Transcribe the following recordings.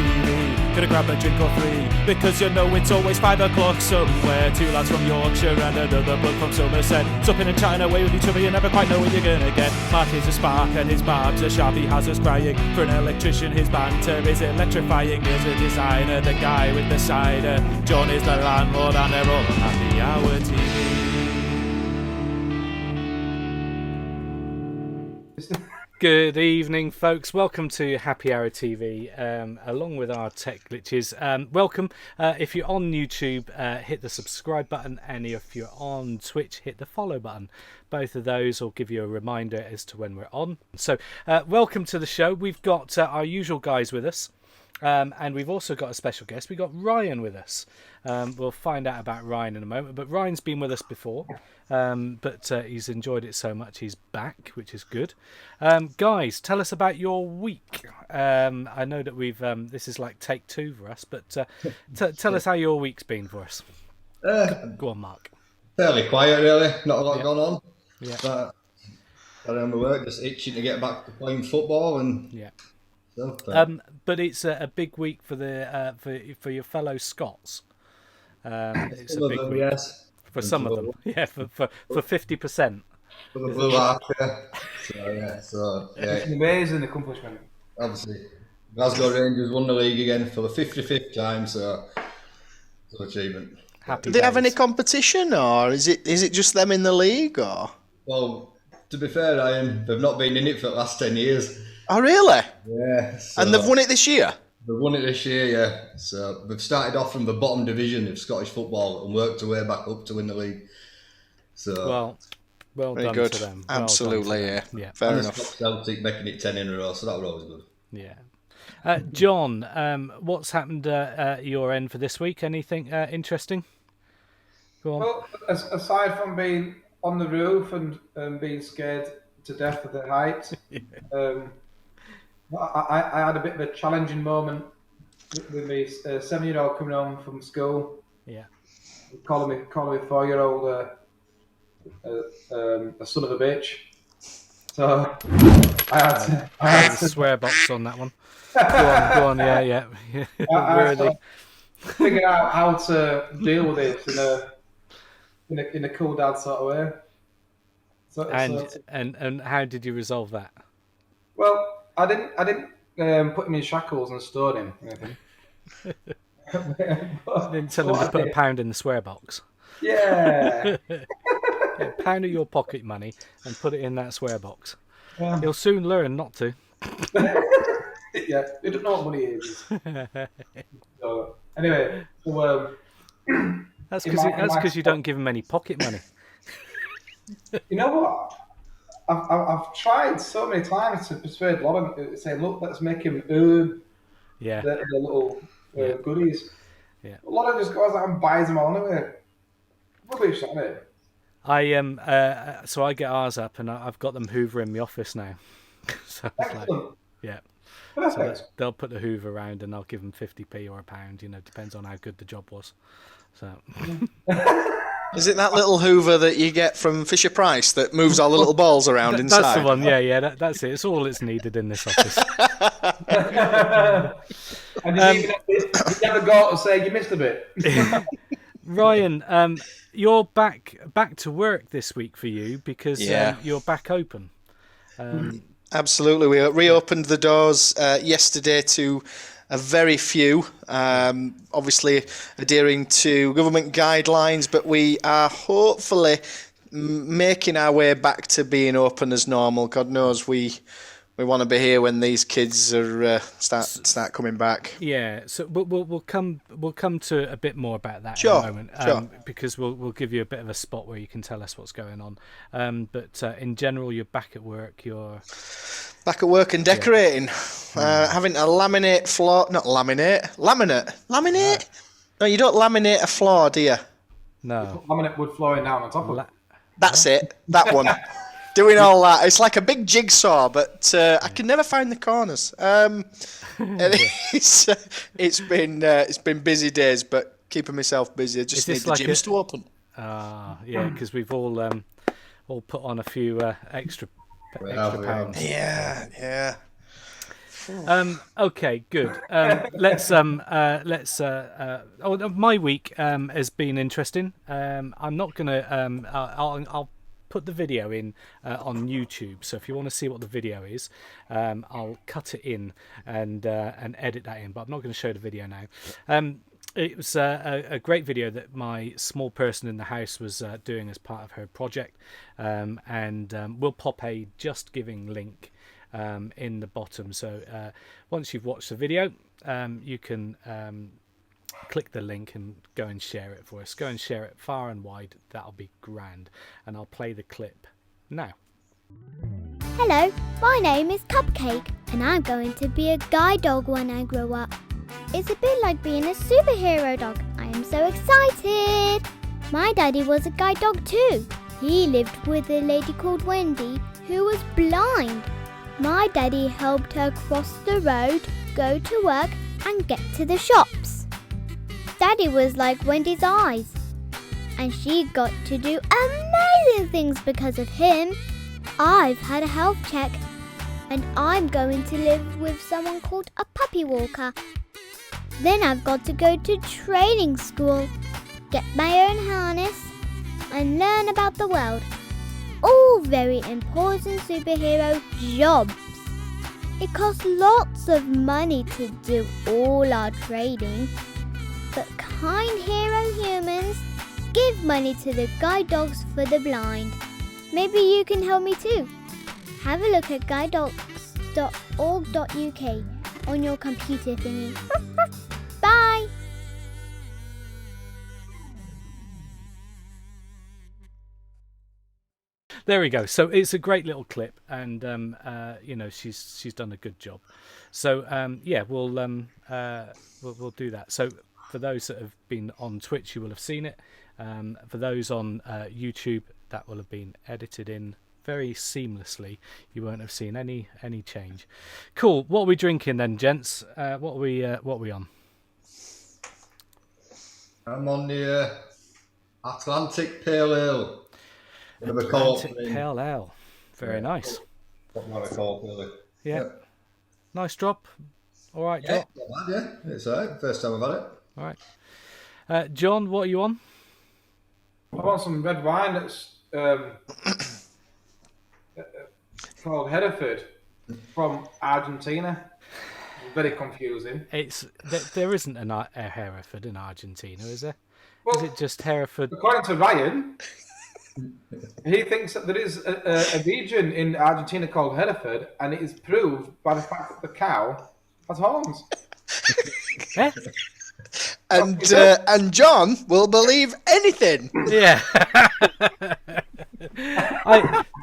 HappyHourTV. Gonna grab a drink or three, because you know it's always 5 o'clock somewhere. Two lads from Yorkshire and another bloke from Somerset, supping and chatting away with each other, you never quite know what you're gonna get. Mark is a spark and his barbs are sharp, he has us crying. For an electrician his banter is electrifying. There's a designer, the guy with the cider. John is the landlord and they're all on Happy Hour TV. Good evening, folks. Welcome to Happy Hour TV, along with our tech glitches. Welcome. If you're on YouTube, hit the subscribe button, and if you're on Twitch, hit the follow button. Both of those will give you a reminder as to when we're on. So, welcome to the show. We've got our usual guys with us, and we've also got a special guest. We've got Ryan with us. We'll find out about Ryan in a moment, but Ryan's been with us before. But he's enjoyed it so much he's back, which is good. Guys, tell us about your week. I know that we've this is like take 2 for us, but tell us how your week's been for us. Go on, Mark. Fairly quiet, really. Not a lot going on. Yeah. But around the work, just itching to get back to playing football and stuff. But it's a big week for the for your fellow Scots. It's a big week. Yes. For some of them, yeah, for 50%. For the Blue Arc, yeah. It's an amazing accomplishment. Obviously, Glasgow Rangers won the league again for the 55th time, so it's an achievement. Do they have any competition, or is it just them in the league, or? Well, to be fair, Ryan, they've not been in it for the last 10 years. Oh, really? Yeah. So and they've won it this year? They've won it this year, yeah. So they've started off from the bottom division of Scottish football and worked their way back up to win the league. So well very done good. to them. Absolutely, yeah. Fair and enough. Celtic making it 10 in a row, so that was always good. Yeah. John, what's happened at your end for this week? Anything interesting? Go on. Well, aside from being on the roof and being scared to death of the heights, I had a bit of a challenging moment with me 7-year-old coming home from school. Yeah. Calling me 4-year-old a son of a bitch. So I had to swear box on that one. Go on, yeah. I had to figure out how to deal with this in a cool dad sort of way. And how did you resolve that? Well, I didn't put him in shackles and stone him. Didn't tell him to put £1 in the swear box. Yeah. Get £1 of your pocket money and put it in that swear box. Yeah. He'll soon learn not to. Yeah, he doesn't know what money is. So, anyway, that's because you don't give him any pocket money. You know what? I've tried so many times to persuade Lauren to say, look, let's make him earn the little goodies. Yeah. Lauren just goes out and buys them all anyway. Rubbish, isn't it? So I get ours up and I've got them Hoover in my office now. So Excellent. Yeah. Perfect. So they'll put the Hoover around and I'll give them 50p or £1, depends on how good the job was. So... Is it that little Hoover that you get from Fisher Price that moves all the little balls around inside? That's the one, yeah. That's it. It's all that's needed in this office. And you never go to say you missed a bit. Ryan, you're back to work this week for you because you're back open. Absolutely. We reopened the doors yesterday to a very few, obviously adhering to government guidelines, but we are hopefully making our way back to being open as normal. God knows we want to be here when these kids are start coming back. Yeah, so we'll come to a bit more about that in a moment, because we'll give you a bit of a spot where you can tell us what's going on. But in general, you're back at work. You're back at work and decorating, having a laminate floor. Not laminate. No, you don't laminate a floor, do you? No. Laminate wood flooring down on top of it. That's it. That one. Doing all that. It's like a big jigsaw, but I can never find the corners. And it's been busy days, but keeping myself busy. I just need the gyms to open. Yeah, because we've all put on a few extra pounds. Yeah. Okay, good. My week has been interesting. I'm not gonna. I'll put the video in on YouTube. So if you want to see what the video is, I'll cut it in and edit that in. But I'm not going to show the video now. It was a great video that my small person in the house was doing as part of her project, and we'll pop a Just Giving link in the bottom. So once you've watched the video, you can click the link and go and share it for us. Go and share it far and wide. That'll be grand. And I'll play the clip now. Hello, my name is Cupcake, and I'm going to be a guide dog when I grow up. It's a bit like being a superhero dog. I am so excited! My daddy was a guide dog too. He lived with a lady called Wendy who was blind. My daddy helped her cross the road, go to work and get to the shops. Daddy was like Wendy's eyes, and she got to do amazing things because of him. I've had a health check, and I'm going to live with someone called a puppy walker. Then I've got to go to training school, get my own harness, and learn about the world. All very important superhero jobs. It costs lots of money to do all our trading, but kind hero humans give money to the guide dogs for the blind. Maybe you can help me too. Have a look at guidedogs.org.uk on your computer thingy. Bye! There we go. So it's a great little clip, and she's done a good job. So we'll do that. So for those that have been on Twitch, you will have seen it. For those on YouTube, that will have been edited in very seamlessly. You won't have seen any change. Cool. What are we drinking then, gents? What are we on? I'm on the Atlantic Pale Ale. Atlantic Pale Ale. Very nice. What am I called, really? Yeah. Nice drop. All right, yeah, drop. Not bad, yeah. It's all right. First time I've had it. All right. John, what are you on? I want some red wine that's called Hereford from Argentina. Very confusing. There isn't a Hereford in Argentina, is there? Well, is it just Hereford? According to Ryan, he thinks that there is a region in Argentina called Hereford, and it is proved by the fact that the cow has horns. Eh? And John will believe anything. Yeah.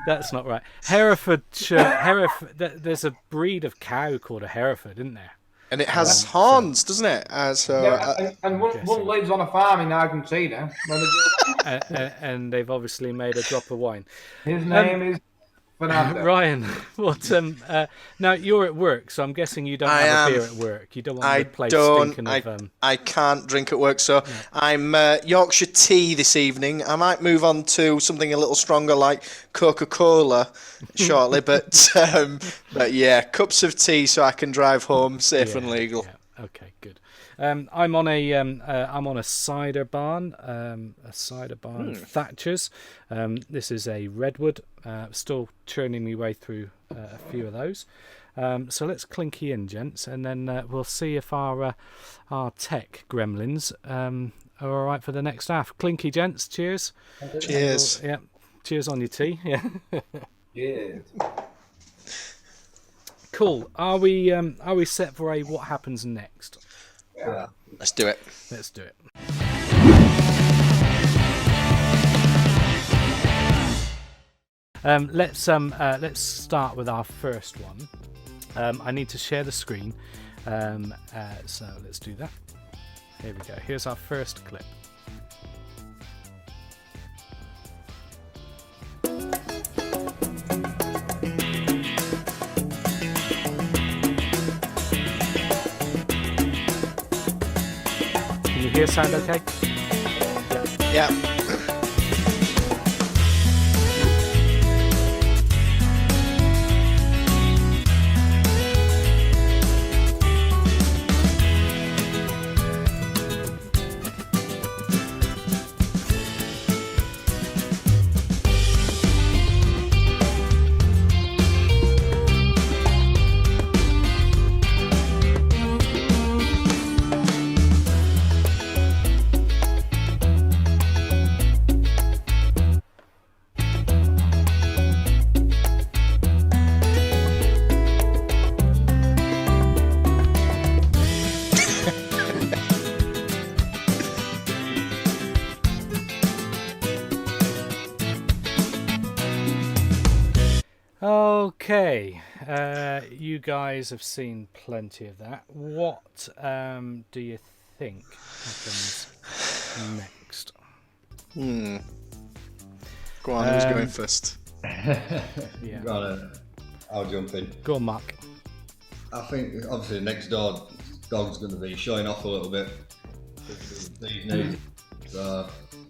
That's not right. Hereford. There's a breed of cow called a Hereford, isn't there? And it has horns, doesn't it? And one lives on a farm in Argentina. And they've obviously made a drop of wine. His name is Fernando. Ryan, what? Now you're at work, so I'm guessing you don't have a beer at work. You don't want the place stinking of. I can't drink at work, so I'm Yorkshire tea this evening. I might move on to something a little stronger like Coca-Cola shortly, but yeah, cups of tea so I can drive home safe and legal. Yeah. Okay, good. I'm on a cider barn, Thatcher's. This is a redwood. Still churning my way through a few of those. So let's clinky in, gents, and then we'll see if our tech gremlins are all right for the next half. Clinky, gents. Cheers. Cheers. Yeah. Cheers on your tea. Yeah. Yeah. Cool. Are we set for a what happens next? Yeah. Let's do it. Let's do it. Let's start with our first one. I need to share the screen, so let's do that. Here we go. Here's our first clip. Can you hear sound okay? Yeah. Okay, you guys have seen plenty of that. What do you think happens next? Go on, who's going first? Yeah. I'll jump in. Go on, Mark. I think obviously next door dog's going to be showing off a little bit.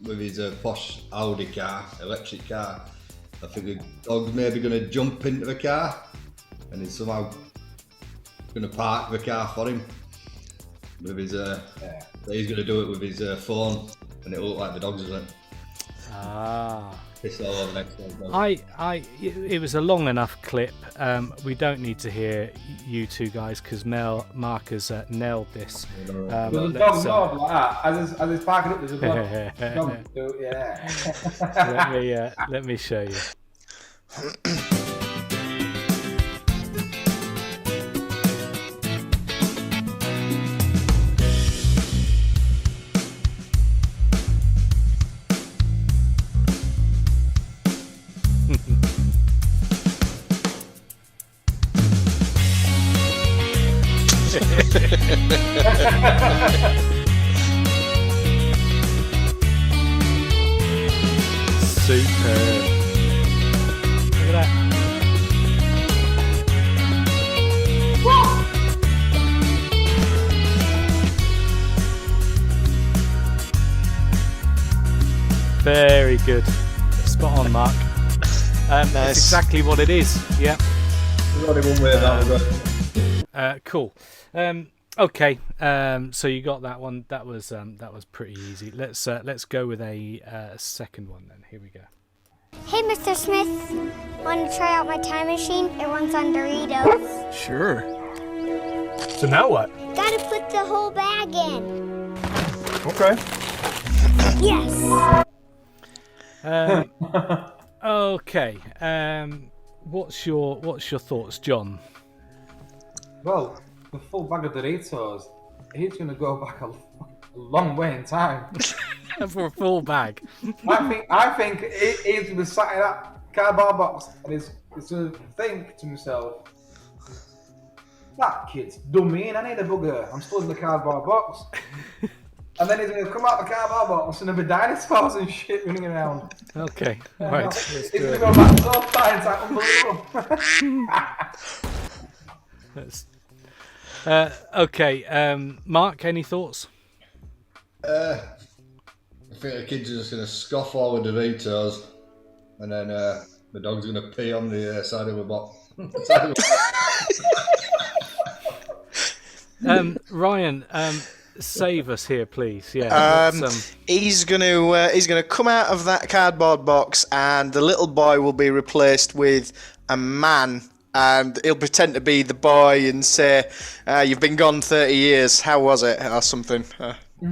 With his posh Audi car, electric car, I think the dog's maybe going to jump into the car and he's somehow going to park the car for him. With his, he's going to do it with his phone and it'll look like the dog's doing it. Piss all over next one. It was a long enough clip. We don't need to hear you two guys because Mark has nailed this. There's a dog north like that. As it's parking up, there's a dog. Yeah. Let me show you. Superb. Look at that. Very good. Spot on, Mark. Nice. That's exactly what it is. Yeah. There's only one way that Cool. Okay. So you got that one. That was pretty easy. Let's go with a second one then. Here we go. Hey, Mr. Smith. Want to try out my time machine? It runs on Doritos. Sure. So now what? Gotta put the whole bag in. Okay. Yes. Okay. What's your thoughts, John? Well, the full bag of Doritos, he's going to go back a long way in time. For a full bag. I think he's going to sat in that cardboard box and he's going to think to himself, that kid's done me in, I need a bugger. I'm still in the cardboard box. And then he's going to come out the cardboard box and there'll be dinosaurs and shit running around. Okay, right. He's going to go back so far, it's like unbelievable. Okay, Mark, any thoughts? I think the kids are just going to scoff all the Doritos and then the dog's going to pee on the side of the box. Ryan, save us here, please. Yeah. He's gonna come out of that cardboard box, and the little boy will be replaced with a man, and he'll pretend to be the boy and say, "You've been gone 30 years. How was it?" or something.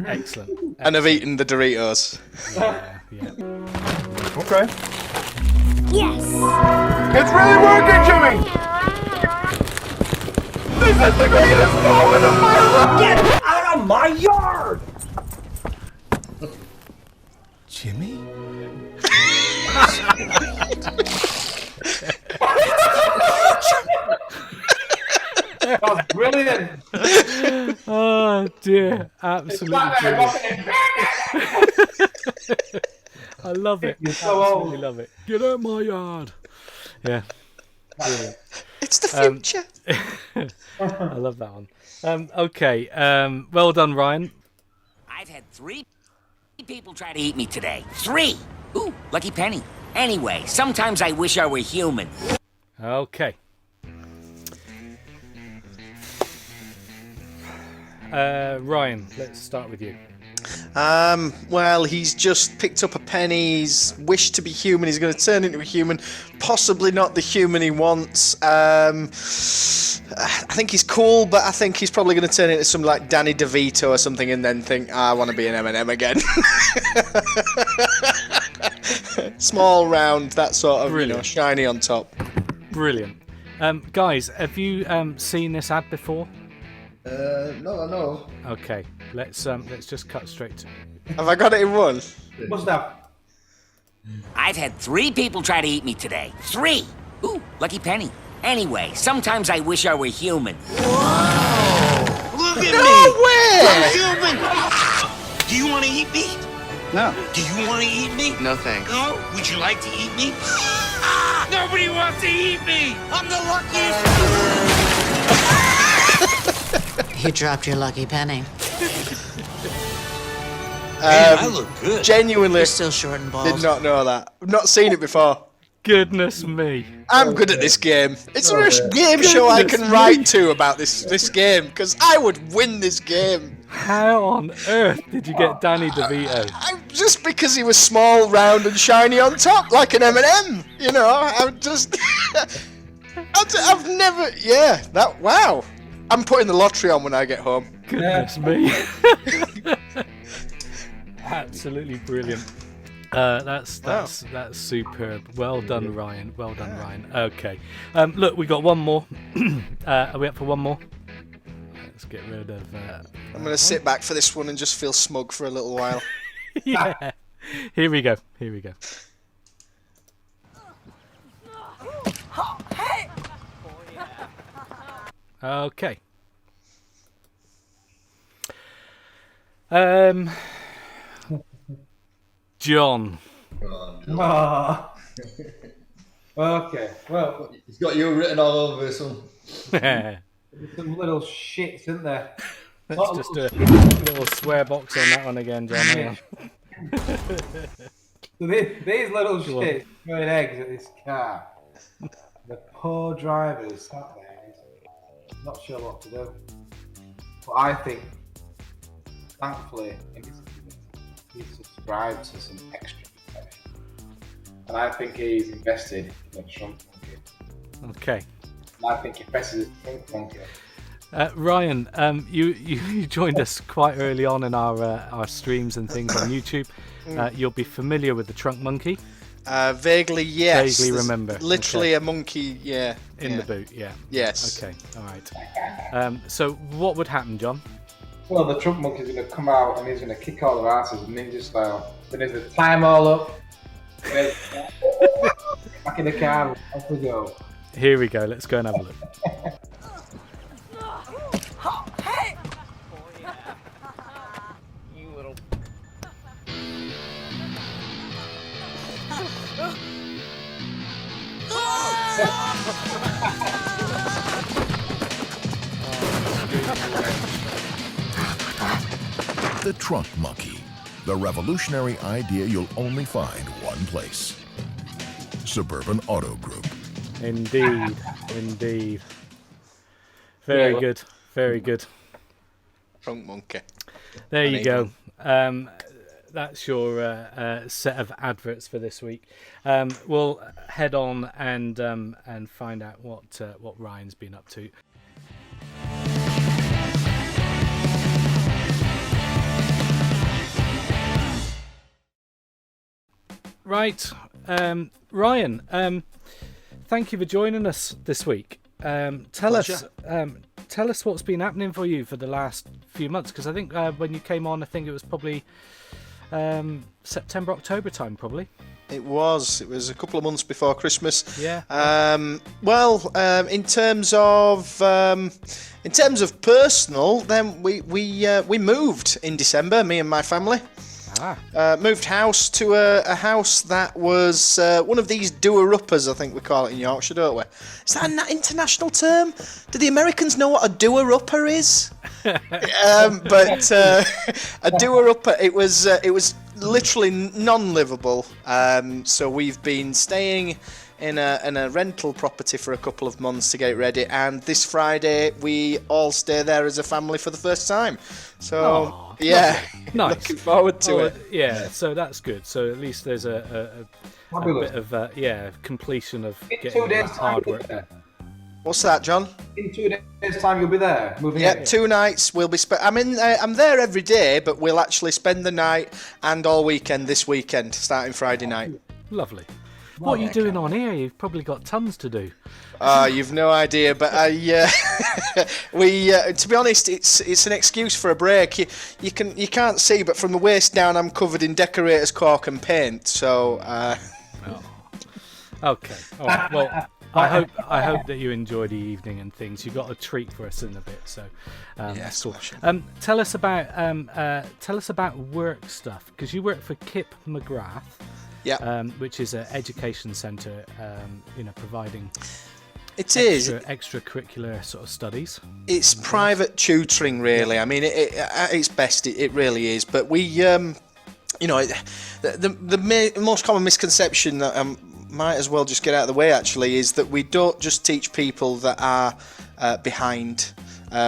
Excellent. And I've eaten the Doritos. Yeah. Okay. Yes. It's really working, Jimmy! This is the greatest moment of my life! Get out of my yard! Jimmy? That was brilliant. Oh dear, absolutely brilliant. I love it. Absolutely love it. Get out my yard. Yeah. Brilliant. It's the future. I love that one. Okay. Well done, Ryan. I've had 3 people try to eat me today. 3! Ooh, lucky penny. Anyway, sometimes I wish I were human. Okay. Ryan, let's start with you. Well, he's just picked up a penny. He's wished to be human. He's going to turn into a human. Possibly not the human he wants. I think he's cool, but I think he's probably going to turn into some like Danny DeVito or something, and then think, I want to be an M&M again. Small, round, that sort of, shiny on top. Brilliant. Guys, have you seen this ad before? No. Okay, let's just cut straight to it. Have I got it in one? Must have. I've had 3 people try to eat me today. 3! Ooh, lucky penny. Anyway, sometimes I wish I were human. Look at No me! way! I'm human! Do you want to eat me? No. Do you want to eat me? No thanks. No? Would you like to eat me? Nobody wants to eat me! I'm the luckiest! You dropped your lucky penny. Man, I look good. Genuinely, You're still short and bald. did not know that. I've not seen it before. Goodness me. I'm good at this game. It's a game show I can write to about this game, because I would win this game. How on earth did you get Danny DeVito? Just because he was small, round, and shiny on top, like an M&M. You know, I'm just... I've never... Yeah, that... Wow. I'm putting the lottery on when I get home. Goodness me. Absolutely brilliant. That's superb. Well done, Ryan. Well done, Ryan. Okay. Look, we got one more. Are we up for one more? Let's get rid of. I'm going to sit back for this one and just feel smug for a little while. Yeah. Here we go. Here we go. Okay. John. Ah. Okay, well, He's got you written all over this one. there's some little shits, isn't there? Let's just do a little swear box on that one again, John. Hang on. So these little shits throwing eggs at this car. The poor driver is sat there, he's not sure what to do. But I think, thankfully, he's subscribed to some extra money. And I think he's invested in a trunk monkey. Okay. And I think he presses his trunk monkey. Ryan, you joined us quite early on in our streams and things on YouTube. You'll be familiar with the trunk monkey. Vaguely, yes. Vaguely There's remember. Literally Okay. a monkey, yeah. In the boot, yeah. Yes. Okay, all right. So what would happen, John? Well, the trunk monkey's going to come out and he's going to kick all their asses ninja style. Then there's the time all up. Back in the car, off we go. Here we go. Let's go and have a look. You little... The Trunk Monkey, the revolutionary idea you'll only find one place. Suburban Auto Group. Indeed, indeed. Very good, very good. Trunk monkey. There you go. That's your set of adverts for this week. We'll head on and find out what Ryan's been up to. Right, Ryan. Thank you for joining us this week. Tell us what's been happening for you for the last few months, because I think when you came on, I think it was probably September, October time, probably. It was a couple of months before Christmas. Yeah. In terms of personal, then we moved in December. Me and my family. Moved house to a house that was one of these doer-uppers, I think we call it in Yorkshire, don't we? Is that an international term? Do the Americans know what a doer-upper is? But a doer-upper, it was literally non-livable. So we've been staying in a rental property for a couple of months to get ready, and this Friday we all stay there as a family for the first time. So yeah, nice. Looking forward to it. Yeah, so that's good. So at least there's a bit of completion of getting the hard work done. What's that, John? In 2 days' time, you'll be there. Moving Yeah, in. 2 nights. We'll be. I'm there every day, but we'll actually spend the night and all weekend this weekend, starting Friday night. Lovely. What are you doing on here? You've probably got tons to do. You've no idea, but to be honest, it's an excuse for a break. You can't see, but from the waist down, I'm covered in decorators' cork and paint. So. Okay. All right. Well, I hope that you enjoy the evening and things. You got a treat for us in a bit, so yes, cool. Tell us about work stuff, because you work for Kip McGrath, which is an education centre, providing extracurricular sort of studies. It's private tutoring, really. I mean, at its best, it really is. But we, the most common misconception that I might as well just get out of the way, actually, is that we don't just teach people that are behind.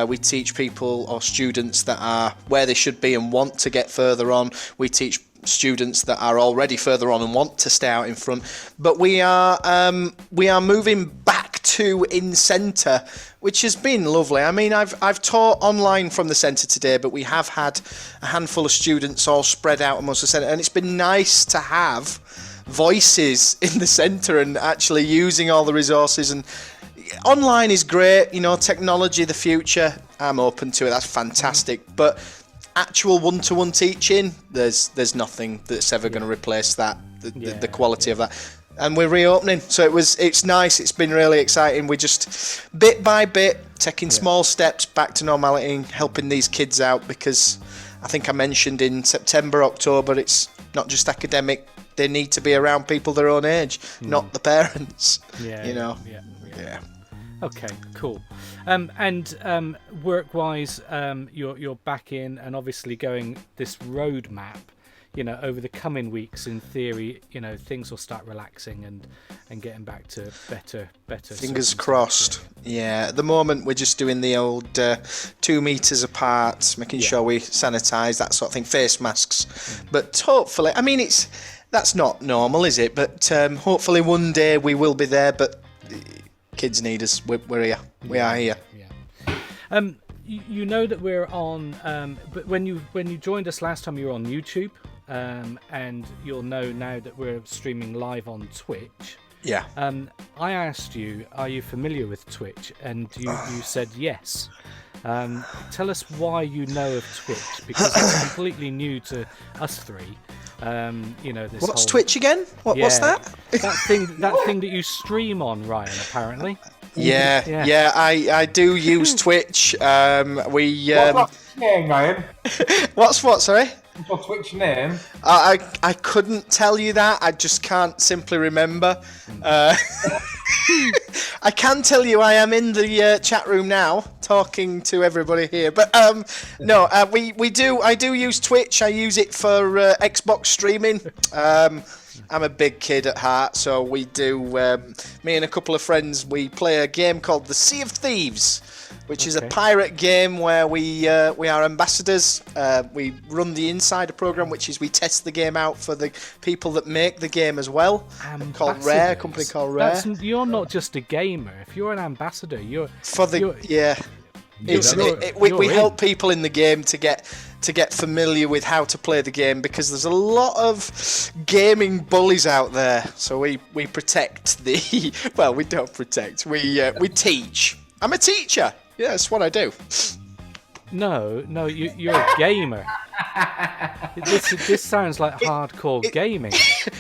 We teach people or students that are where they should be and want to get further on. We teach students that are already further on and want to stay out in front. But we are moving back to in centre, which has been lovely. I mean, I've taught online from the centre today, but we have had a handful of students all spread out amongst the centre, and it's been nice to have voices in the centre and actually using all the resources. And online is great, technology, the future, I'm open to it, that's fantastic. But actual one-to-one teaching, there's nothing that's ever going to replace that, the quality of that. And we're reopening, so it's nice. It's been really exciting. We're just bit by bit taking small steps back to normality and helping these kids out, because I think I mentioned in September, October, it's not just academic. They need to be around people their own age, not the parents. Yeah. Okay, cool. And work-wise, you're back in, and obviously going this roadmap. Over the coming weeks, in theory, things will start relaxing and getting back to better. Fingers crossed. Yeah, at the moment we're just doing the old 2 meters apart, making sure we sanitize, that sort of thing, face masks. But hopefully, I mean, that's not normal, is it? But hopefully one day we will be there. But kids need us. We're here. We are here. Yeah. You know that we're on. But when you joined us last time, you were on YouTube. And you'll know now that we're streaming live on Twitch. Yeah. I asked you, are you familiar with Twitch? And you said yes. Tell us why you know of Twitch, because it's completely new to us three. This what's Twitch again? What's that? that thing that you stream on, Ryan, apparently. Yeah. I do use Twitch. What's name, Ryan? What's what? Sorry. What's your Twitch name? I couldn't tell you that. I just can't simply remember. I can tell you I am in the chat room now, talking to everybody here. But no, I do use Twitch. I use it for Xbox streaming. I'm a big kid at heart, so we do. Me and a couple of friends, we play a game called The Sea of Thieves, which is a pirate game where we are ambassadors. We run the Insider program, which is we test the game out for the people that make the game as well. Called Rare, a company called Rare. You're not just a gamer. If you're an ambassador, you're for the we help people in the game to get familiar with how to play the game, because there's a lot of gaming bullies out there. So we protect the we don't protect. We teach. I'm a teacher. Yeah, that's what I do. No, you're a gamer. This sounds like hardcore gaming.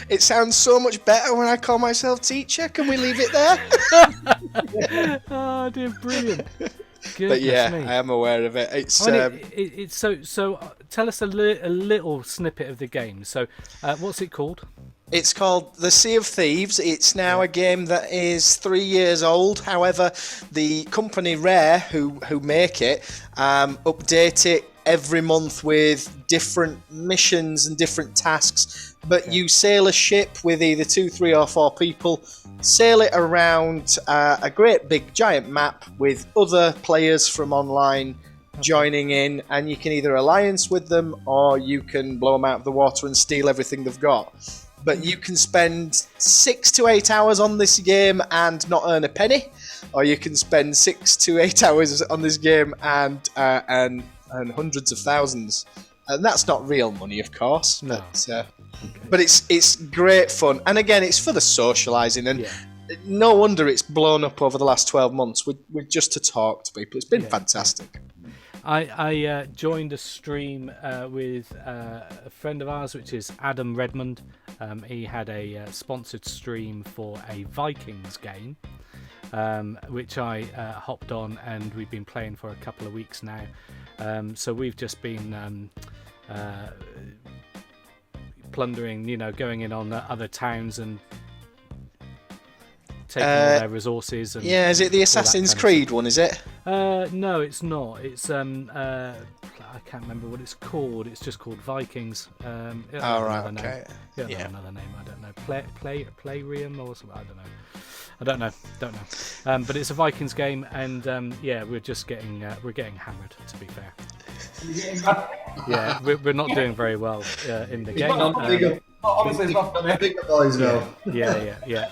It sounds so much better when I call myself teacher. Can we leave it there? Oh, dear, brilliant. But yeah, I am aware of it. It's so. Tell us a little snippet of the game. So, what's it called? It's called The Sea of Thieves. It's now a game that is 3 years old. However, the company Rare, who make it, update it every month with different missions and different tasks. But you sail a ship with either 2, 3 or 4 people, sail it around a great big giant map with other players from online joining in, and you can either alliance with them or you can blow them out of the water and steal everything they've got. But you can spend 6 to 8 hours on this game and not earn a penny, or you can spend 6 to 8 hours on this game and earn hundreds of thousands. And that's not real money, of course. No. But it's great fun. And again, it's for the socialising. And no wonder it's blown up over the last 12 months. We're just to talk to people. It's been fantastic. I joined a stream with a friend of ours, which is Adam Redmond. He had a sponsored stream for a Vikings game. which I hopped on, and we've been playing for a couple of weeks now. So we've just been plundering, going in on other towns and taking all their resources. And is it the Assassin's Creed one? Is it? No, it's not. It's I can't remember what it's called. It's just called Vikings. Okay. Another name. I don't know. Playrium or something. I don't know. But it's a Vikings game, and we're just getting hammered. To be fair. Yeah, we're not doing very well in the game. Honestly, it's not funny. Bigger boys now. Yeah.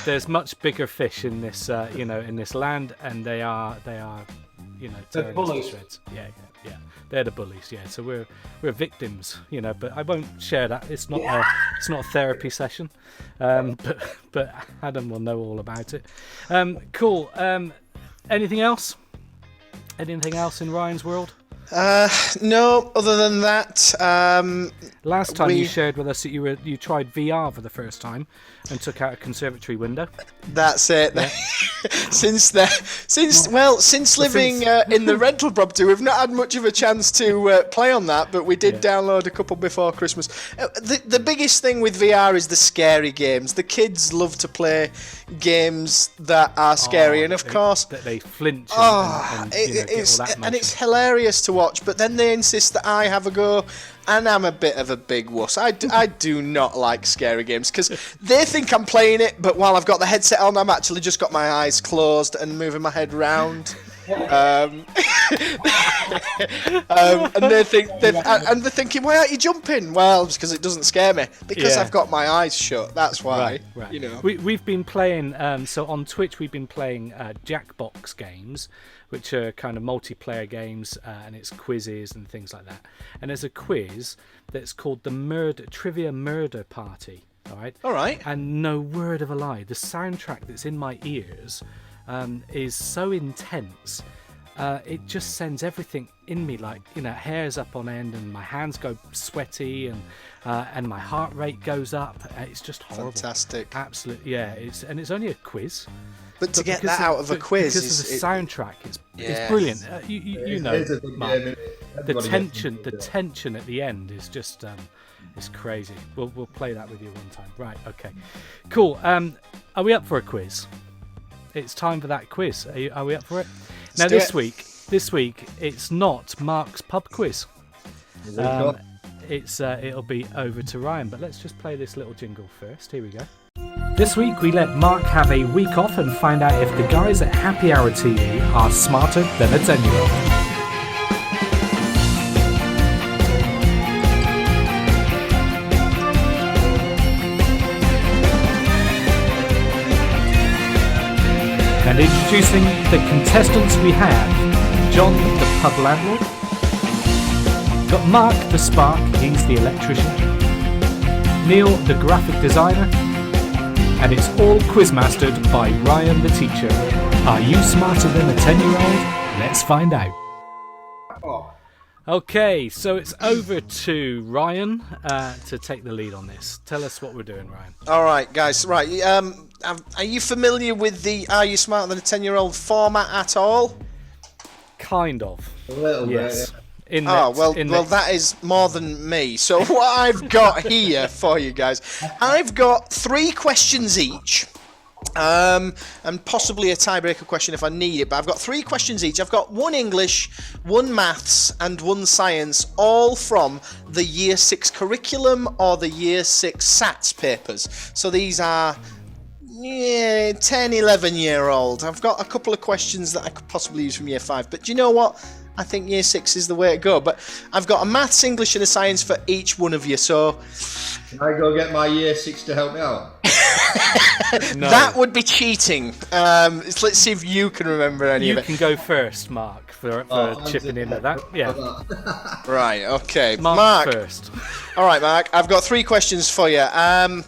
There's much bigger fish in this, in this land, and they are, tearing us to shreds. Yeah. They're the bullies. Yeah. So we're victims, But I won't share that. It's not a therapy session. But Adam will know all about it. Cool. Anything else? Anything else in Ryan's world? No, other than that. Last time you shared with us that you tried VR for the first time and took out a conservatory window. That's it. Yeah. Since living in the rental property, we've not had much of a chance to play on that, but we did download a couple before Christmas. The biggest thing with VR is the scary games. The kids love to play games that are scary, and of course that they flinch. It's hilarious to watch. But then they insist that I have a go, and I'm a bit of a big wuss. I do not like scary games because they think I'm playing it, but while I've got the headset on, I'm actually just got my eyes closed and moving my head round. And they're thinking, why aren't you jumping? Well, it's because it doesn't scare me, because I've got my eyes shut. That's why. Right. We've been playing. So on Twitch, we've been playing Jackbox games, which are kind of multiplayer games, and it's quizzes and things like that. And there's a quiz that's called the Trivia Murder Party. All right. And no word of a lie, the soundtrack that's in my ears is so intense. It just sends everything in me, like, hairs up on end, and my hands go sweaty, and my heart rate goes up. It's just horrible. Fantastic. Absolutely, yeah. It's only a quiz. But to get that out of a quiz, because of the soundtrack, it's brilliant. You know, Mark, the tension at the end is just it's crazy. We'll play that with you one time. Right? Okay. Cool. Are we up for a quiz? It's time for that quiz. Are we up for it? Now this week it's not Mark's pub quiz. It'll be over to Ryan. But let's just play this little jingle first. Here we go. This week we let Mark have a week off and find out if the guys at Happy Hour TV are smarter than a 10-year-old. And introducing the contestants we have: John, the pub landlord. Got Mark, the spark, he's the electrician. Neil, the graphic designer. And it's all quizmastered by Ryan, the teacher. Are you smarter than a 10-year-old? Let's find out. Okay, so it's over to Ryan to take the lead on this. Tell us what we're doing, Ryan. All right, guys. Right. Are you familiar with the Are You Smarter Than a 10-Year-Old format at all? Kind of. A little bit, yes. yeah. Well, that is more than me. So what I've got here for you guys, I've got 3 questions each, and possibly a tiebreaker question if I need it. But I've got 3 questions each. I've got 1 English, 1 maths, and 1 science, all from the Year 6 curriculum or the Year 6 SATs papers. So these are 10, 11-year-old. I've got a couple of questions that I could possibly use from Year 5. But do you know what? I think Year 6 is the way to go. But I've got a maths, English, and a science for each one of you. So can I go get my Year 6 to help me out? No. That would be cheating. Let's see if you can remember any of it. You can go first, Mark, for chipping in at that. Yeah. Right, okay. Mark first. All right, Mark. I've got 3 questions for you. I'm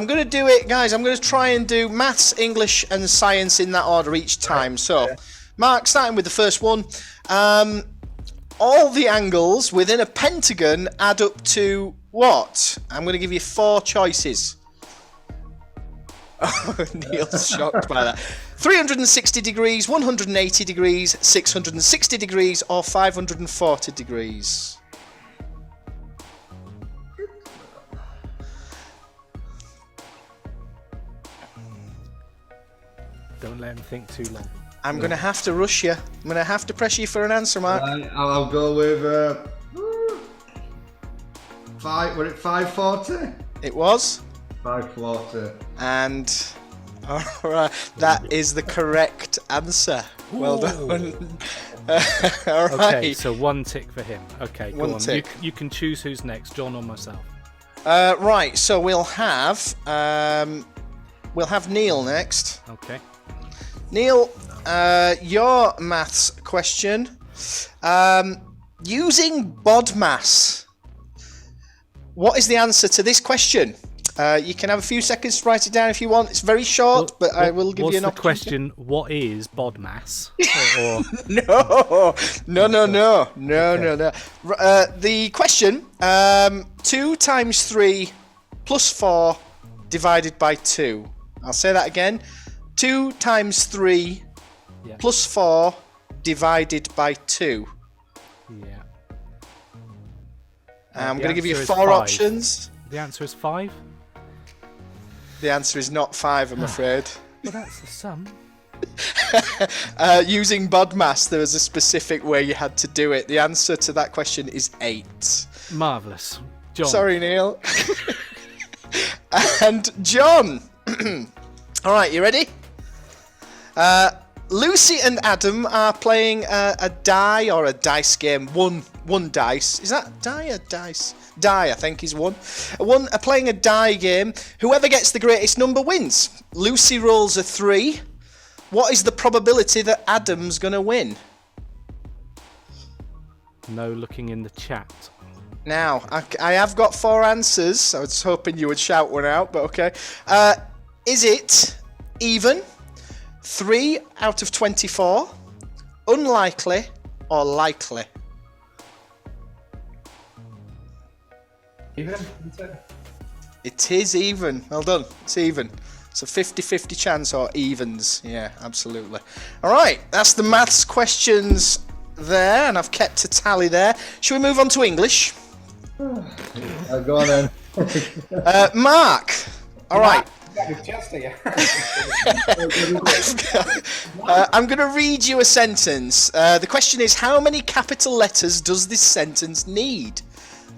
going to do it, guys. I'm going to try and do maths, English, and science in that order each time. So, Mark, starting with the first one. All the angles within a pentagon add up to what? I'm going to give you 4 choices. Oh, Neil's shocked by that. 360 degrees, 180 degrees, 660 degrees, or 540 degrees? Don't let him think too long. I'm going to have to rush you. I'm going to have to pressure you for an answer, Mark. I'll go with 540? It was? 540. And alright, that is the correct answer. Well done. Alright. Okay, so 1 tick for him. Okay, go 1 on. tick. You can choose who's next, John or myself. Right, so we'll have Neil next. Okay. Neil, your maths question. Using BODMAS, what is the answer to this question? You can have a few seconds to write it down if you want. It's very short, but I will give you an opportunity. What's the question? What is BODMAS? No. The question, 2 times 3 plus 4 divided by 2. I'll say that again. 2 times 3 plus 4 divided by 2. Yeah. I'm going to give you 4 options. The answer is 5? The answer is not 5, I'm afraid. Well, that's the sum. Using BODMAS, there was a specific way you had to do it. The answer to that question is 8. Marvellous. John. Sorry, Neil. And John. All right, you ready? Lucy and Adam are playing a die or a dice game. One dice. Is that die or dice? Die, I think, is one. One are playing a die game. Whoever gets the greatest number wins. Lucy rolls a 3. What is the probability that Adam's going to win? No looking in the chat. Now, I have got 4 answers. I was hoping you would shout one out, but okay. Is it even, 3 out of 24, unlikely, or likely? Even, isn't it? It is even. Well done. It's even. It's a 50-50 chance, or evens. Yeah, absolutely. All right, that's the maths questions there, and I've kept a tally there. Shall we move on to English? Go on then. Mark. All right. I'm going to read you a sentence. The question is, how many capital letters does this sentence need?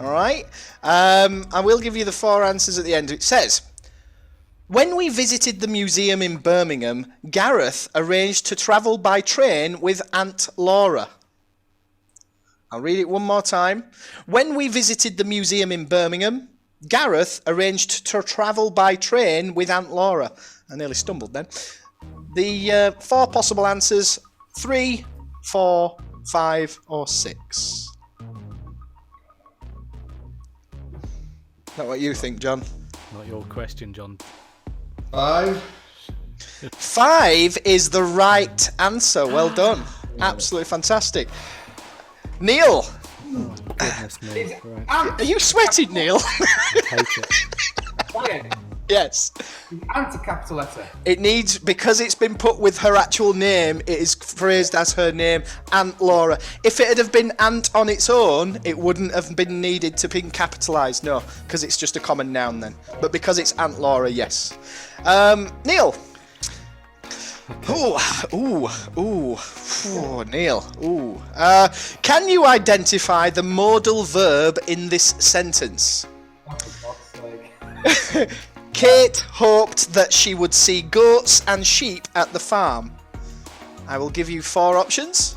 All right. I will give you the 4 answers at the end. It says, when we visited the museum in Birmingham, Gareth arranged to travel by train with Aunt Laura. I'll read it one more time. When we visited the museum in Birmingham, Gareth arranged to travel by train with Aunt Laura. I nearly stumbled then. The 4 possible answers, 3, 4, 5, or 6. Is that what you think, John? Not your question, John. 5. 5 is the right answer. Well done. Absolutely fantastic. Neil. Oh, goodness me. Right. Are you sweating, Neil? I hate it. Ryan, Yes. Ant a capital letter. It needs, because it's been put with her actual name, it is phrased as her name, Aunt Laura. If it had have been Aunt on its own, it wouldn't have been needed to be capitalised, no, because it's just a common noun then. But because it's Aunt Laura, yes. Neil. Neil. Can you identify the modal verb in this sentence? Kate hoped that she would see goats and sheep at the farm. I will give you 4 options.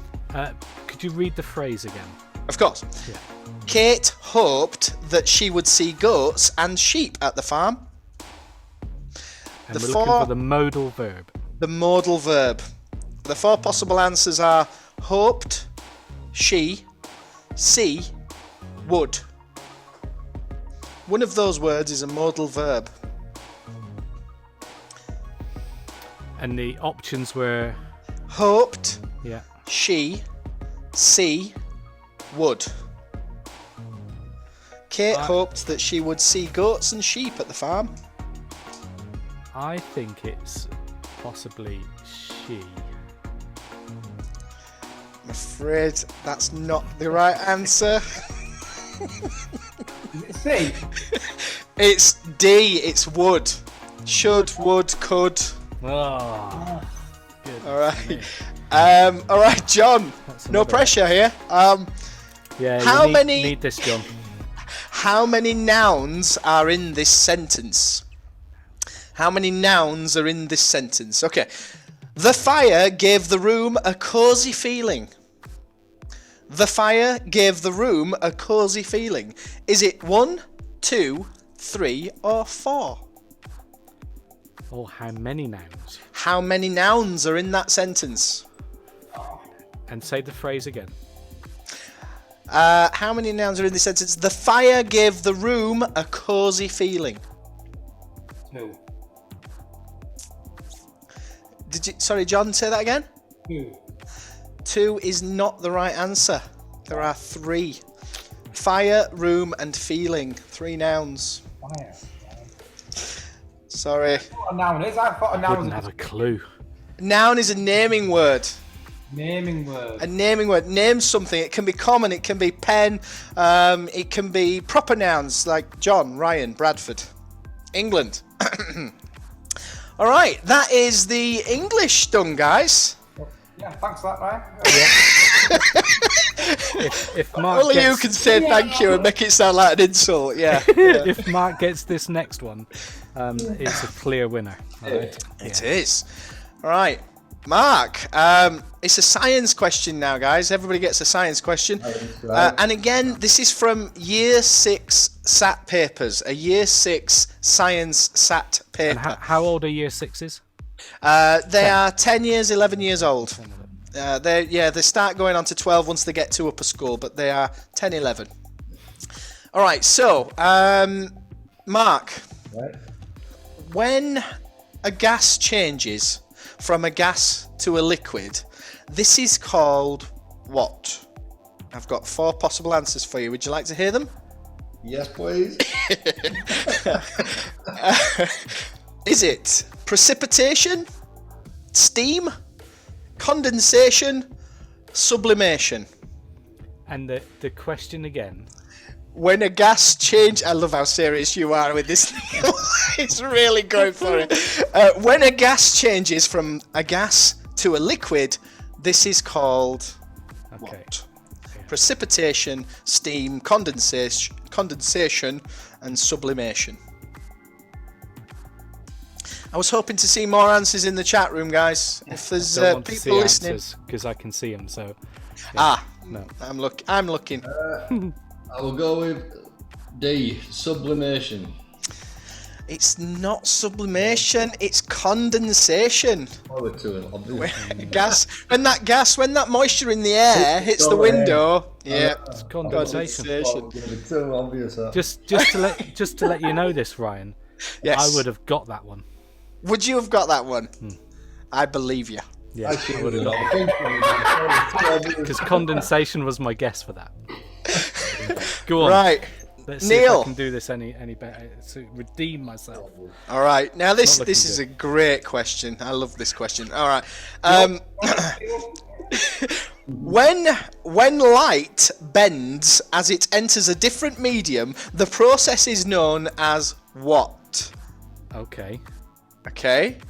Could you read the phrase again? Of course. Yeah. Kate hoped that she would see goats and sheep at the farm. And we're looking for the modal verb. The modal verb. The 4 possible answers are hoped, she, see, would. One of those words is a modal verb. And the options were? Hoped, Yeah. she, see, would. Kate hoped that she would see goats and sheep at the farm. I think it's possibly she. I'm afraid that's not the right answer. Is it C? It's D. It's would. Should, would, could. Oh, good. All right. All right, John. No pressure here. Yeah. How you many? Need this, John. How many nouns are in this sentence? How many nouns are in this sentence? Okay. The fire gave the room a cosy feeling. The fire gave the room a cosy feeling. Is it 1, 2, 3, or 4? Oh, how many nouns? How many nouns are in that sentence? And say the phrase again. How many nouns are in this sentence? The fire gave the room a cosy feeling. 2. Sorry, John, say that again? 2. 2 is not the right answer. There are 3. Fire, room, and feeling. 3 nouns. Fire. Sorry. What a noun is? I thought a noun Wouldn't have a clue. Noun is a naming word. Naming word. A naming word. Name something. It can be common. It can be pen. It can be proper nouns like John, Ryan, Bradford, England. All right. That is the English done, guys. Yeah, thanks for that, Ryan. If Mark Only gets, you can say thank you and make it sound like an insult. Yeah. Yeah. If Mark gets this next one, it's a clear winner. All right? It is. All right. Mark, it's a science question now, guys. Everybody gets a science question. And again, this is from Year 6 SAT papers, a Year 6 science SAT paper. And how old are Year 6s? They are 10 years, 11 years old. They start going on to 12 once they get to upper school, but they are 10, 11. All right, so, Mark, Right. when a gas changes from a gas to a liquid, this is called what? I've got 4 possible answers for you. Would you like to hear them? Yes, please. Is it precipitation, steam, condensation, sublimation? And the question again. When a gas change, I love how serious you are with this. It's really going for it. When a gas changes from a gas to a liquid, this is called what? Yeah. Precipitation, steam, condensation, and sublimation. I was hoping to see more answers in the chat room, guys. If there's people listening, because I can see them. So no, I'm looking. I will go with D, sublimation. It's not sublimation, it's condensation. Oh, it's too obvious. When that moisture in the air hits the window, it's condensation. It's too obvious. Just to let you know this, Ryan. Yes. I would have got that one. Would you have got that one? I believe you. Yeah, I would have got it. Because condensation was my guess for that. Go on. Right. Let's see if I can do this any better to redeem myself. All right. Now this is a great question. I love this question. All right. When light bends as it enters a different medium, the process is known as what? Okay.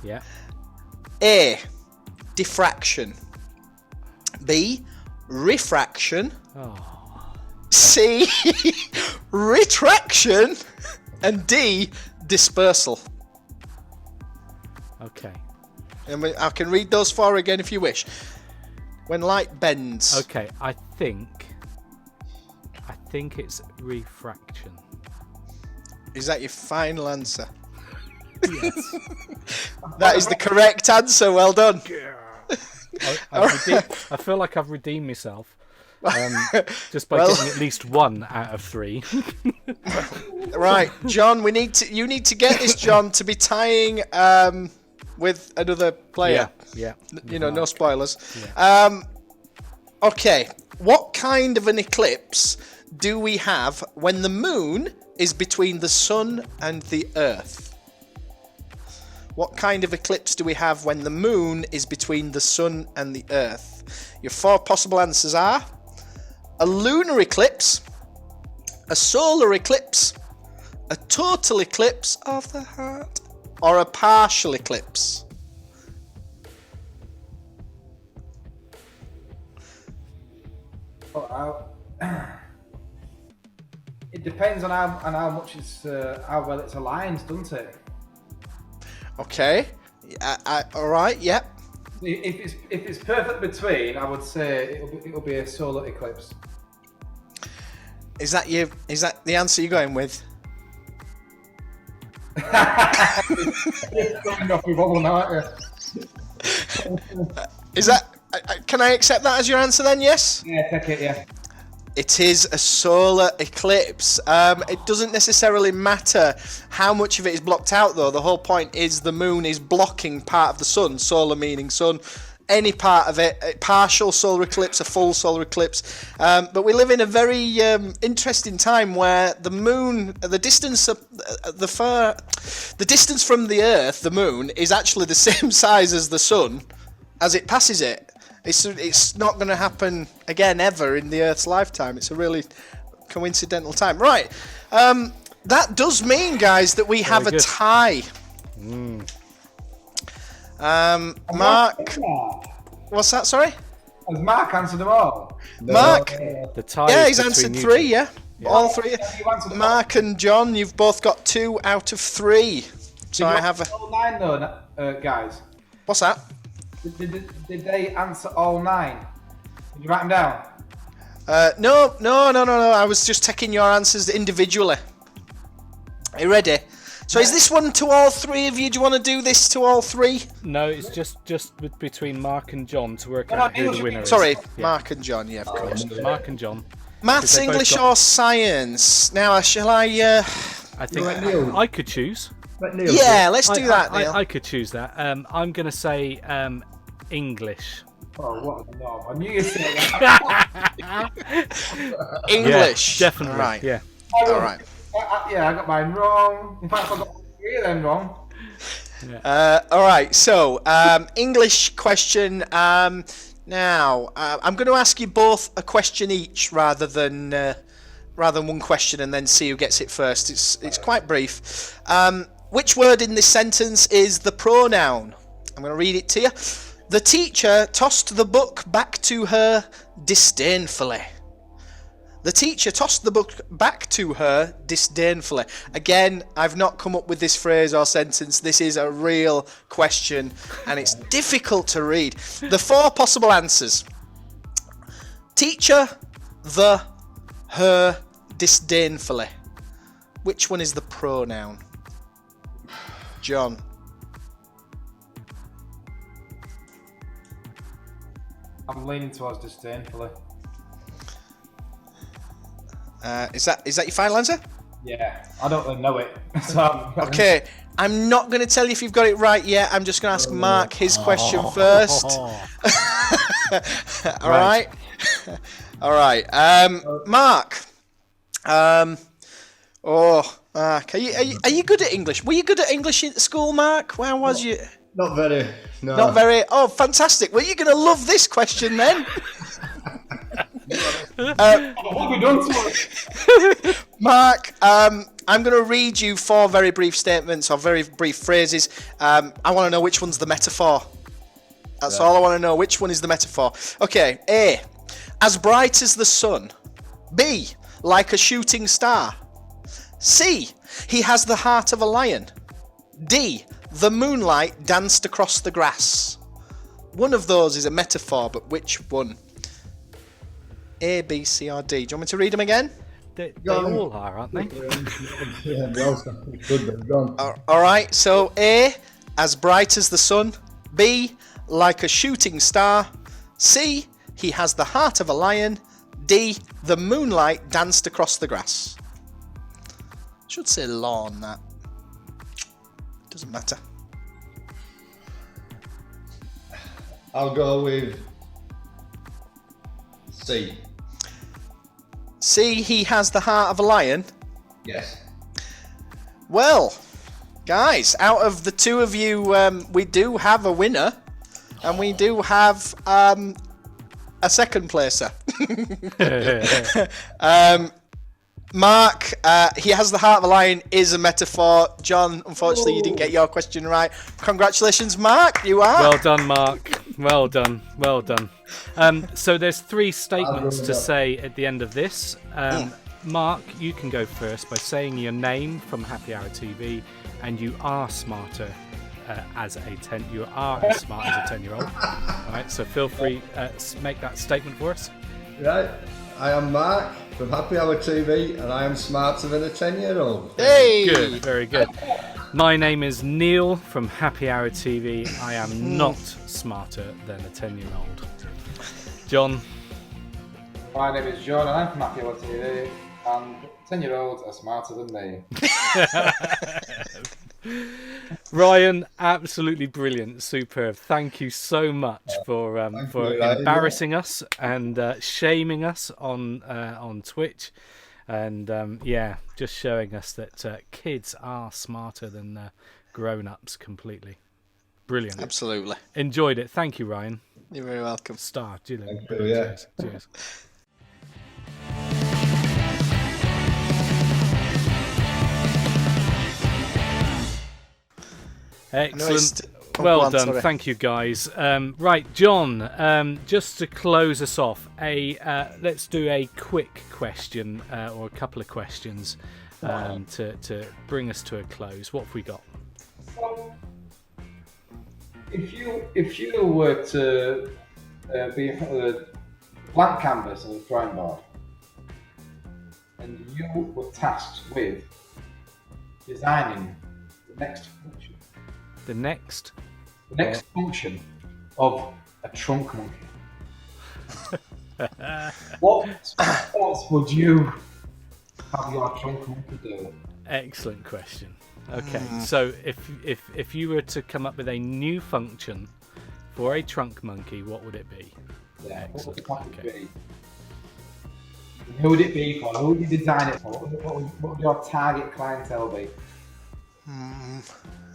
Yeah. A, diffraction. B, refraction. C, retraction. And D, dispersal. Okay. And I can read those 4 again if you wish. When light bends. Okay, I think it's refraction. Is that your final answer? Yes. That is the correct answer. Well done. I feel like I've redeemed myself just by getting at least 1 out of 3. Right, John. You need to get this, John, to be tying with another player. Yeah. No spoilers. Yeah. Okay. What kind of an eclipse do we have when the moon is between the sun and the earth? What kind of eclipse do we have when the moon is between the sun and the earth? Your 4 possible answers are a lunar eclipse, a solar eclipse, a total eclipse of the heart, or a partial eclipse. It depends on how much it's how well it's aligned, doesn't it? Okay. All right. Yep. If it's perfect between, I would say it'll be a solar eclipse. Is that the answer you're going with? Coming off with all night, yeah. Is that? Can I accept that as your answer then? Yes. Yeah, take it. Yeah. It is a solar eclipse. It doesn't necessarily matter how much of it is blocked out, though. The whole point is the moon is blocking part of the sun. Solar meaning sun. Any part of it, a partial solar eclipse, a full solar eclipse. But we live in a very interesting time where the moon, the distance from the Earth, the moon, is actually the same size as the sun as it passes it. It's not going to happen again ever in the Earth's lifetime. It's a really coincidental time. Right. That does mean, guys, that we have a tie. Mark. What's that? Sorry? Has Mark answered them all? No. Mark. The tie. Yeah, he's answered 3. Yeah. All 3. Mark and John, you've both got 2 out of 3. So I have all 9 though, guys. What's that? Did they answer all 9? Did you write them down? No. I was just taking your answers individually. Are you ready? So is this one to all 3 of you? Do you want to do this to all 3? No, it's just between Mark and John to work out who the winner is. Sorry, yeah. Mark and John, yeah, of course. Mark and John. Maths, English, or science? Now, shall I... I think I could choose. Yeah, let's do that, Neil. I could choose that. I'm going to say English. Oh, what a knob. I knew you'd say that. English. Yeah, definitely. Right. Yeah. All right. I got mine wrong. In fact, I got 3 of them wrong. Yeah. All right. So, English question. Now, I'm going to ask you both a question each, rather than one question, and then see who gets it first. It's quite brief. Which word in this sentence is the pronoun? I'm going to read it to you. The teacher tossed the book back to her disdainfully. The teacher tossed the book back to her disdainfully. Again, I've not come up with this phrase or sentence. This is a real question, and it's difficult to read. The 4 possible answers. Teacher, the, her, disdainfully. Which one is the pronoun? John. I'm leaning towards disdainfully. Is that your final answer? Yeah, I don't really know it. So okay, I'm not going to tell you if you've got it right yet. I'm just going to ask Mark his question first. All right. All right. Mark. Mark, are you good at English? Were you good at English at school, Mark? Where was you? Not very. No. Not very. Oh, fantastic. Well, you're going to love this question then. What have we done to us? Mark, I'm going to read you 4 very brief statements or very brief phrases. I want to know which one's the metaphor. That's all I want to know. Which one is the metaphor? Okay. A, as bright as the sun. B, like a shooting star. C, he has the heart of a lion. D, the moonlight danced across the grass. One of those is a metaphor, but which one? A, B, C, or D. Do you want me to read them again? They all are, aren't they? Yeah, they all sound good, but gone. All right. So A, as bright as the sun. B, like a shooting star. C, he has the heart of a lion. D, the moonlight danced across the grass. Should say lawn, that. Doesn't matter. I'll go with C. C, he has the heart of a lion. Yes. Well, Guys, out of the two of you, we do have a winner, and we do have a second placer. Mark, he has the heart of a lion is a metaphor. John, unfortunately, you didn't get your question right. Congratulations, Mark. You are. Well done, Mark. Well done. Well done. So there's 3 statements to say at the end of this. Mark, you can go first by saying your name from Happy Hour TV, and you are smarter as a 10. You are as smart as a 10-year-old. All right. So feel free make that statement for us. Right. I am Mark from Happy Hour TV, and I am smarter than a 10-year-old. Hey! Good, very good. My name is Neil from Happy Hour TV. I am not smarter than a 10-year-old. John? My name is John, and I'm from Happy Hour TV, and 10-year-olds are smarter than me. Ryan, absolutely brilliant, superb. Thank you so much for embarrassing us and shaming us on Twitch, and just showing us that kids are smarter than grown-ups completely. Brilliant. Absolutely. Enjoyed it. Thank you, Ryan. You're very welcome. Star. Yeah. Cheers. Excellent. Well done. Sorry. Thank you, guys. Right, John, just to close us off, let's do a quick question or a couple of questions to bring us to a close. What have we got? If you were to be in front of a blank canvas on a drawing board, and you were tasked with designing the next function. The next function of a trunk monkey. What would you have your trunk monkey do? Excellent question. Okay, so if you were to come up with a new function for a trunk monkey, what would it be? Yeah, Excellent. what would it be? Who would it be for? Who would you design it for? What would your target clientele be?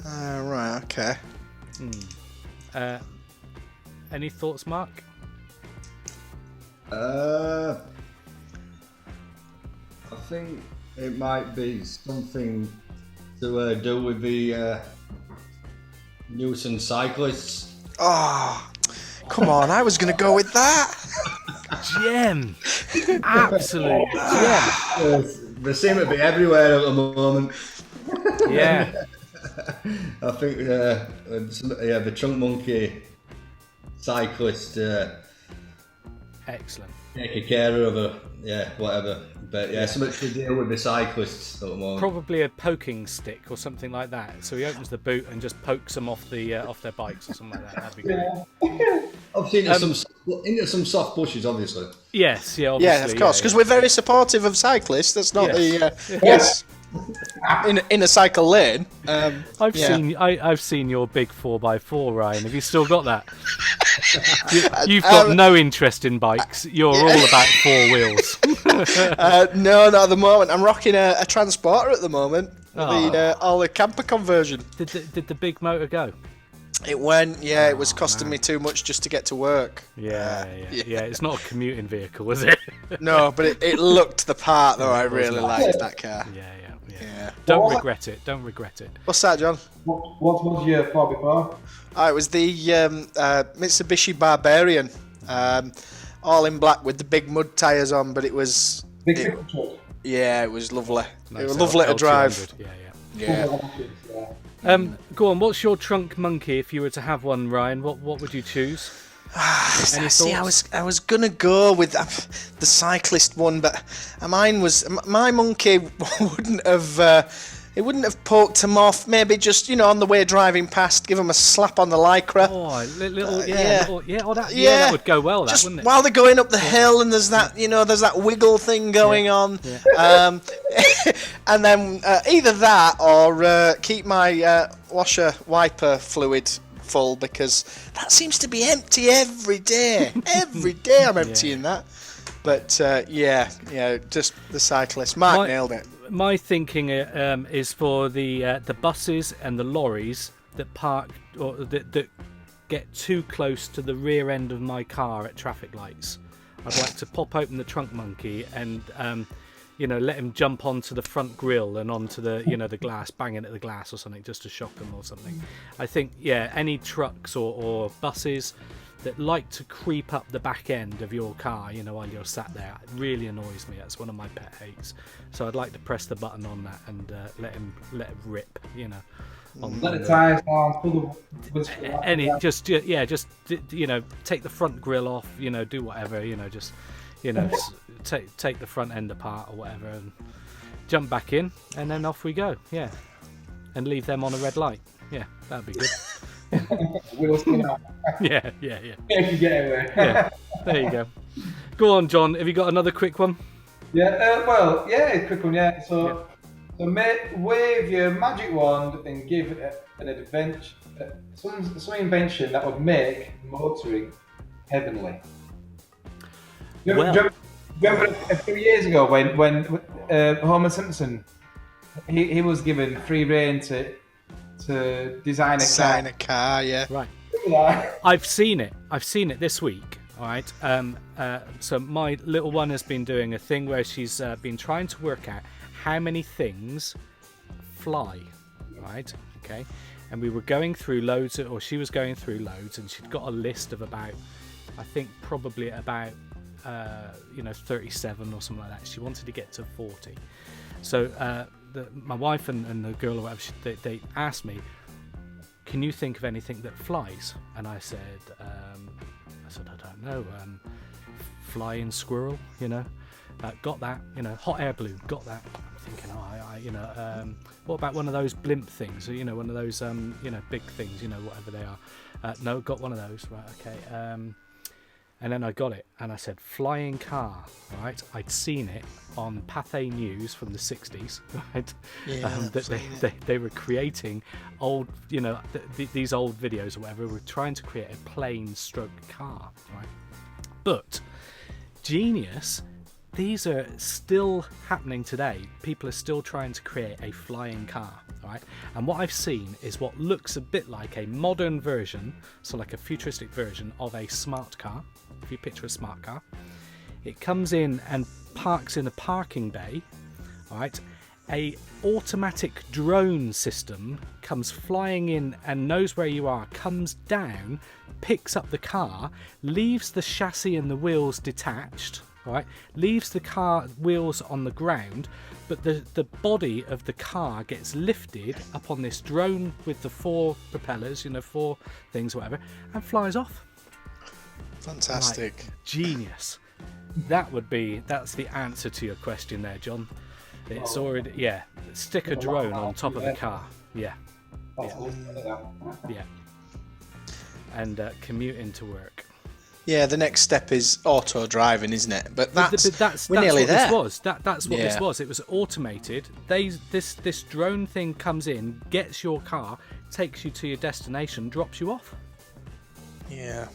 Right, okay. Any thoughts, Mark? I think it might be something to do with the nuisance cyclists. Oh, come on! I was going to go with that. Gem, absolute gem. They seem to be everywhere at the moment. Yeah. I think the trunk monkey cyclist. Excellent. Take care of her, whatever. But something to deal with the cyclists at the moment. Probably a poking stick or something like that. So he opens the boot and just pokes them off their bikes or something like that. That'd be great. Obviously into some soft bushes, obviously. Yes, obviously. Yeah, of course, because we're very supportive of cyclists. That's not yes. In a cycle lane. I've seen your big 4x4, Ryan. Have you still got that? You've got no interest in bikes. You're all about 4 wheels. No, not at the moment. I'm rocking a transporter at the moment. All the camper conversion. Did the big motor go? It went. Yeah, it was costing me too much just to get to work. Yeah. It's not a commuting vehicle, is it? No, but it looked the part though. I really liked that car. Yeah. Don't regret it. What's that, John? What was your 4x4? It was the Mitsubishi Barbarian, all in black with the big mud tyres on. But it was it was lovely. Nice. It was lovely to drive. Yeah. Go on. What's your trunk monkey if you were to have one, Ryan? What would you choose? Any thoughts? I was gonna go with the cyclist one, but my monkey wouldn't have poked him off. Maybe just on the way driving past, give him a slap on the lycra. That would go well. Just wouldn't it? While they're going up the hill, and there's that wiggle thing going on. And then either that or keep my washer wiper fluid full, because that seems to be empty every day. Every day I'm emptying that. But just the cyclist. Mark nailed it. my thinking is for the buses and the lorries that park or that get too close to the rear end of my car at traffic lights. I'd like to pop open the trunk monkey and let him jump onto the front grille and onto the the glass, banging at the glass or something, just to shock them or something. I think any trucks or buses that like to creep up the back end of your car, while you're sat there, it really annoys me. That's one of my pet hates. So I'd like to press the button on that and let him rip, Let the tyres down, pull the any just take the front grille off, do whatever, take the front end apart or whatever, and jump back in, and then off we go, and leave them on a red light. That'd be good. We'll see now. Yeah. If you get anywhere. Yeah, there you go. Go on, John. Have you got another quick one? Quick one. So wave your magic wand and give an adventure, some invention that would make motoring heavenly. Do you remember a few years ago when Homer Simpson, he was given free rein to design a car. Yeah. Right. I've seen it this week. All right. So my little one has been doing a thing where she's been trying to work out how many things fly. Right. Okay. And we were going through loads, or she was going through loads, and she'd got a list of about, I think probably about 37 or something like that. She wanted to get to 40. So my wife and the girl or whatever, they asked me, can you think of anything that flies? And I said, I don't know. Flying squirrel, got that. Hot air balloon, got that. I'm thinking, what about one of those blimp things? One of those, big things, whatever they are. No, got one of those. Right, okay. And then I got it, and I said, flying car, right? I'd seen it on Pathé News from the 60s, right? Yeah, that they were creating old, these old videos or whatever, were trying to create a plane stroke car, right? But, genius, these are still happening today. People are still trying to create a flying car, right? And what I've seen is what looks a bit like a modern version, so like a futuristic version of a smart car. If you picture a smart car, it comes in and parks in a parking bay, right? A automatic drone system comes flying in and knows where you are, comes down, picks up the car, leaves the chassis and the wheels detached, right? Leaves the car wheels on the ground, but the body of the car gets lifted up on this drone with the 4 propellers, 4 things, whatever, and flies off. Fantastic. Like, genius. That's the answer to your question there, John. It's already, stick a drone on top of the car. Yeah. And commute into work. Yeah, the next step is auto driving, isn't it? But that's we're nearly what there. This was. That's what this was. It was automated. This drone thing comes in, gets your car, takes you to your destination, drops you off. Yeah.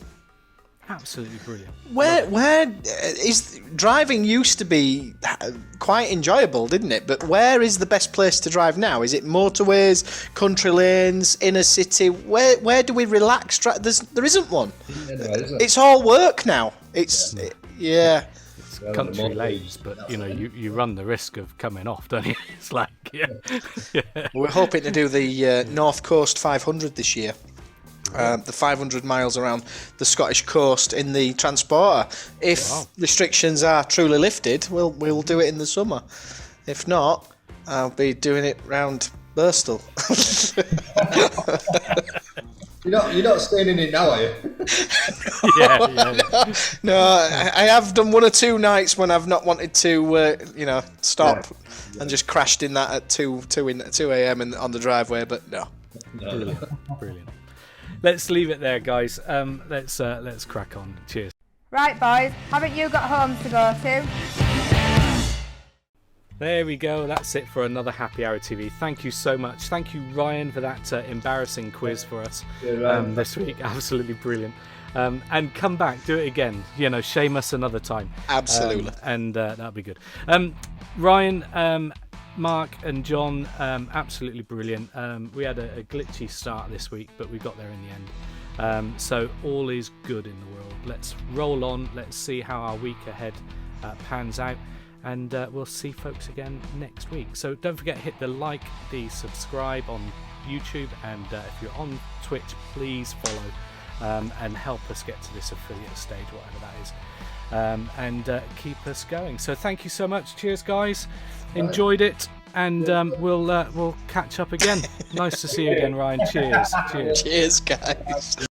Absolutely brilliant. Where is driving used to be quite enjoyable, didn't it? But where is the best place to drive now? Is it motorways, country lanes, inner city? Where do we relax? There isn't one. It's all work now. It's country lanes, but you run the risk of coming off, don't you? It's like We're hoping to do the North Coast 500 this year. The 500 miles around the Scottish coast in the transporter. If restrictions are truly lifted, we'll do it in the summer. If not, I'll be doing it round Birstall. You're not staying in it now, are you? No, I have done 1 or 2 nights when I've not wanted to, stop and just crashed in that at 2 a.m. on the driveway. But no. Brilliant. Let's leave it there, guys. Let's crack on. Cheers. Right, boys. Haven't you got homes to go to? There we go. That's it for another Happy Hour TV. Thank you so much. Thank you, Ryan, for that embarrassing quiz for us this week. Absolutely brilliant. And come back, do it again. Shame us another time. Absolutely. And that'll be good. Ryan, Mark and John, absolutely brilliant. We had a glitchy start this week, but we got there in the end. So all is good in the world. Let's roll on. Let's see how our week ahead pans out. And we'll see folks again next week. So don't forget, hit the like, the subscribe on YouTube, and if you're on Twitch, please follow and help us get to this affiliate stage, whatever that is, and keep us going. So thank you so much. Cheers, guys. Enjoyed it, and we'll catch up again. Nice to see you again, Ryan. Cheers. Cheers, guys.